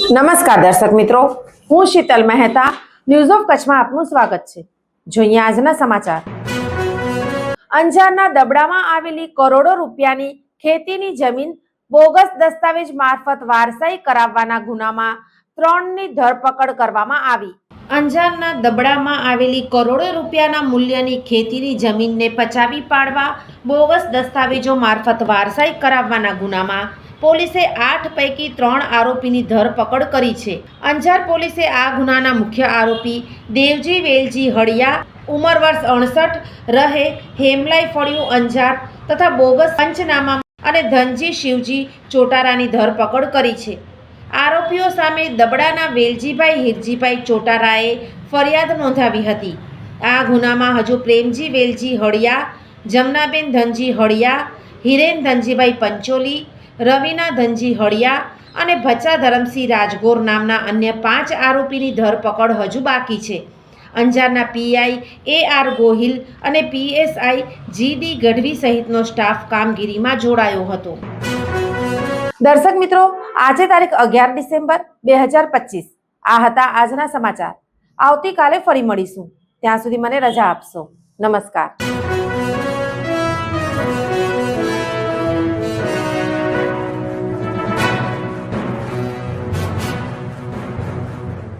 નમસ્કાર દર્શક મિત્રો, હું શીતલ મહેતા ન્યૂઝ ઓફ કચ્છમાં આપનું સ્વાગત છે। જોઈએ આજના સમાચાર। અંજારના દબડામાં આવેલી કરોડો રૂપિયાની ખેતીની જમીન બોગસ દસ્તાવેજ મારફત વારસાઈ કરાવવાના ગુનામાં 3ની ધરપકડ કરવામાં આવી। અંજારના દબડામાં આવેલી કરોડો રૂપિયાના મૂલ્યની ખેતીની જમીનને પચાવી પાડવા બોગસ દસ્તાવેજો મારફત વારસાઈ કરાવવાના ગુનામાં પોલીસે 8 પૈકી 3 આરોપીની ધરપકડ કરી છે। અંજાર પોલીસે આ ગુનાના મુખ્ય આરોપી દેવજી વેલજી હળિયા, ઉંમર વર્ષ 68, રહે હેમલાઈ ફળિયું અંજાર તથા બોગસ પંચનામા અને ધનજી શિવજી ચોટારાની ધરપકડ કરી છે। આરોપીઓ સામે દબડાના વેલજીભાઈ હિરજીભાઈ ચોટારાએ ફરિયાદ નોંધાવી હતી। આ ગુનામાં હજુ પ્રેમજી વેલજી હળિયા, જમનાબેન ધનજી હળિયા, હિરેન ધનજીભાઈ પંચોલી, રવિના ધનજી હળિયા અને ભચ્ચા ધરમસિંહ રાજગોર નામના અન્ય 5 આરોપીની ધરપકડ હજુ બાકી છે। અંજારના પીઆઈ AR ગોહિલ અને PSI GD ગઢવી સહિતનો સ્ટાફ કામગીરીમાં જોડાયો હતો। દર્શક મિત્રો, આજે તારીખ 11 ડિસેમ્બર 2025 આ હતા આજના સમાચાર। આવતીકાલે ફરી મળીશું, ત્યાં સુધી મને રજા આપશો। નમસ્કાર।